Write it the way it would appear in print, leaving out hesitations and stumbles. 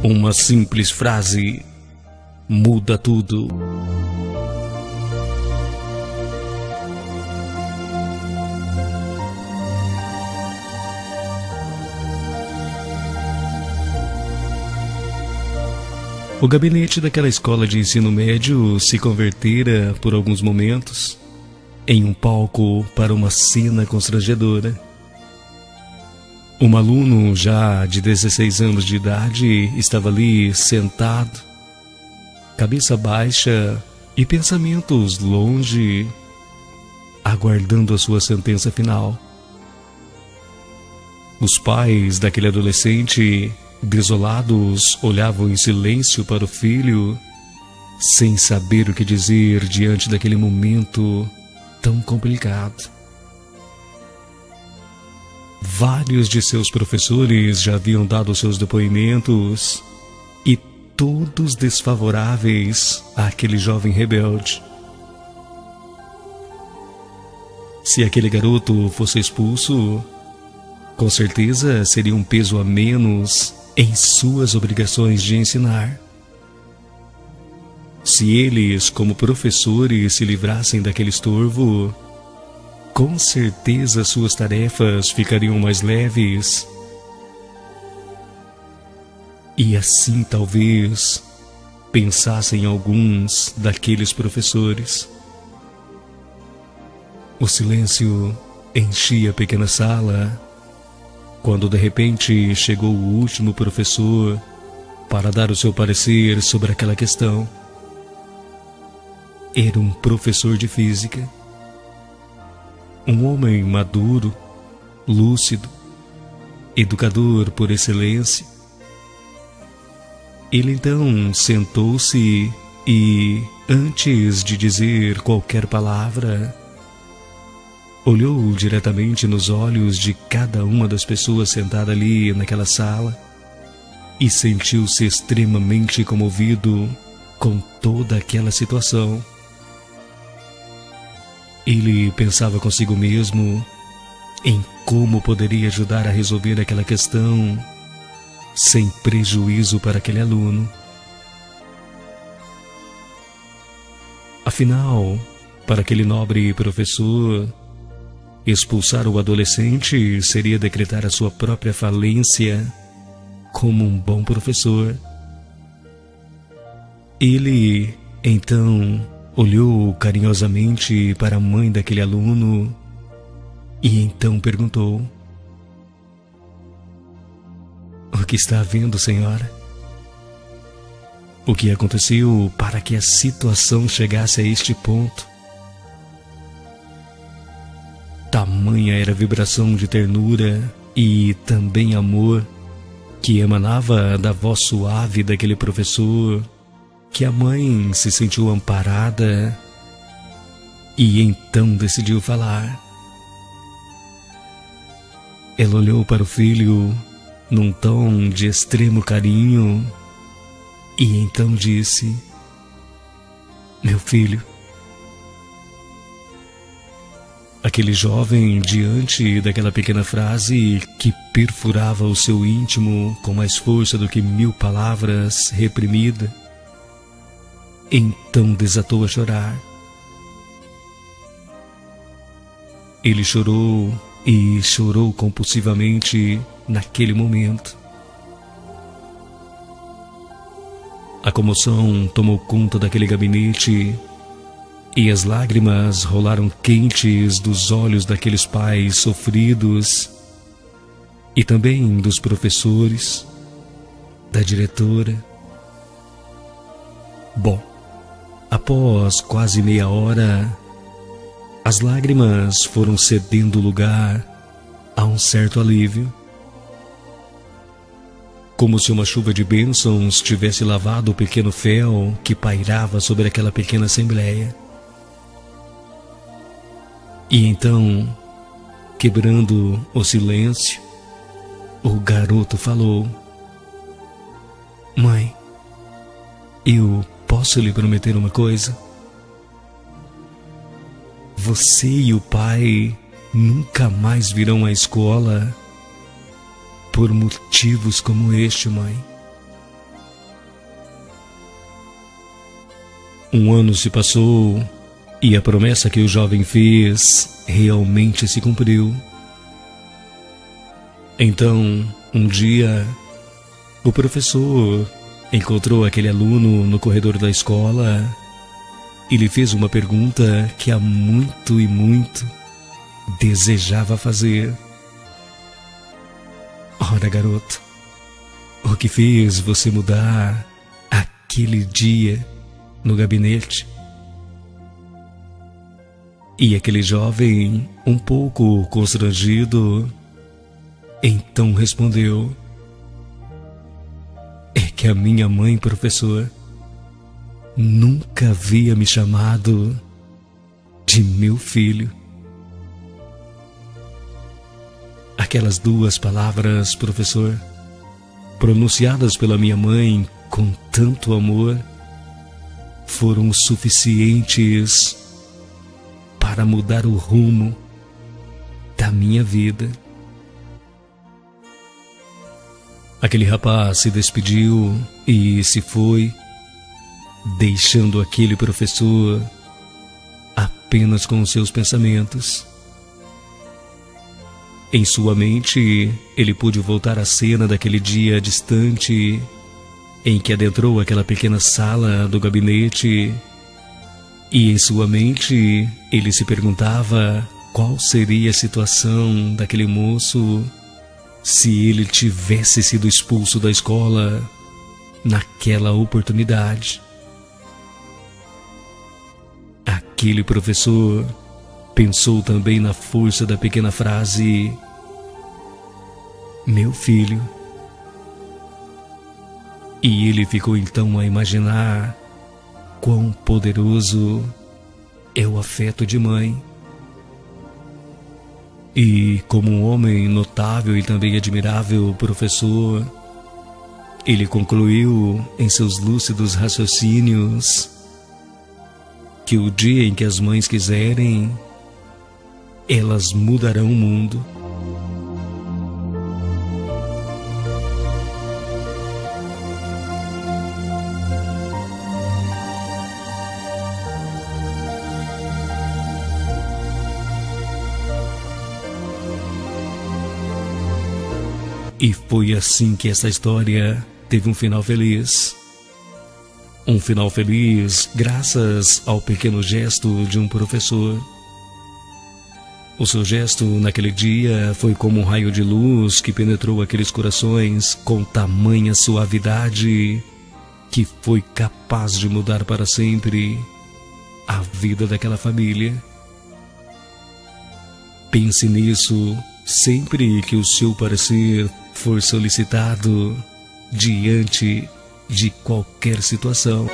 Uma simples frase muda tudo. O gabinete daquela escola de ensino médio se convertera, por alguns momentos, em um palco para uma cena constrangedora. Um aluno já de 16 anos de idade estava ali sentado, cabeça baixa e pensamentos longe, aguardando a sua sentença final. Os pais daquele adolescente, desolados, olhavam em silêncio para o filho, sem saber o que dizer diante daquele momento tão complicado. Vários de seus professores já haviam dado seus depoimentos, e todos desfavoráveis àquele jovem rebelde. Se aquele garoto fosse expulso, com certeza seria um peso a menos em suas obrigações de ensinar. Se eles, como professores, se livrassem daquele estorvo, com certeza suas tarefas ficariam mais leves. E assim talvez pensassem alguns daqueles professores. O silêncio enchia a pequena sala, quando de repente chegou o último professor para dar o seu parecer sobre aquela questão. Era um professor de física. Um homem maduro, lúcido, educador por excelência. Ele então sentou-se e, antes de dizer qualquer palavra, olhou diretamente nos olhos de cada uma das pessoas sentadas ali naquela sala e sentiu-se extremamente comovido com toda aquela situação. Ele pensava consigo mesmo em como poderia ajudar a resolver aquela questão sem prejuízo para aquele aluno. Afinal, para aquele nobre professor, expulsar o adolescente seria decretar a sua própria falência como um bom professor. Ele, então, olhou carinhosamente para a mãe daquele aluno e então perguntou: "O que está havendo, senhora? O que aconteceu para que a situação chegasse a este ponto?" Tamanha era a vibração de ternura e também amor que emanava da voz suave daquele professor, que a mãe se sentiu amparada e então decidiu falar. Ela olhou para o filho num tom de extremo carinho e então disse: "Meu filho." Aquele jovem, diante daquela pequena frase que perfurava o seu íntimo com mais força do que 1000 palavras reprimida, então desatou a chorar. Ele chorou e chorou compulsivamente naquele momento. A comoção tomou conta daquele gabinete e as lágrimas rolaram quentes dos olhos daqueles pais sofridos e também dos professores, da diretora. Bom, após quase meia hora, as lágrimas foram cedendo lugar a um certo alívio. Como se uma chuva de bênçãos tivesse lavado o pequeno fel que pairava sobre aquela pequena assembleia. E então, quebrando o silêncio, o garoto falou: "Mãe, eu posso lhe prometer uma coisa? Você e o pai nunca mais virão à escola por motivos como este, mãe." Um ano se passou e a promessa que o jovem fez realmente se cumpriu. Então, um dia, o professor encontrou aquele aluno no corredor da escola e lhe fez uma pergunta que há muito e muito desejava fazer. Ora, garoto, o que fez você mudar aquele dia no gabinete? E aquele jovem, um pouco constrangido, então respondeu: é que a minha mãe, professor, nunca havia me chamado de meu filho. Aquelas duas palavras, professor, pronunciadas pela minha mãe com tanto amor, foram suficientes para mudar o rumo da minha vida. Aquele rapaz se despediu e se foi, deixando aquele professor apenas com os seus pensamentos. Em sua mente, ele pôde voltar à cena daquele dia distante em que adentrou aquela pequena sala do gabinete, e em sua mente ele se perguntava qual seria a situação daquele moço se ele tivesse sido expulso da escola naquela oportunidade. Aquele professor pensou também na força da pequena frase: meu filho. E ele ficou então a imaginar quão poderoso é o afeto de mãe. E como um homem notável e também admirável professor, ele concluiu em seus lúcidos raciocínios que o dia em que as mães quiserem, elas mudarão o mundo. E foi assim que essa história teve um final feliz. Um final feliz graças ao pequeno gesto de um professor. O seu gesto naquele dia foi como um raio de luz que penetrou aqueles corações com tamanha suavidade que foi capaz de mudar para sempre a vida daquela família. Pense nisso sempre que o seu parecer for solicitado diante de qualquer situação.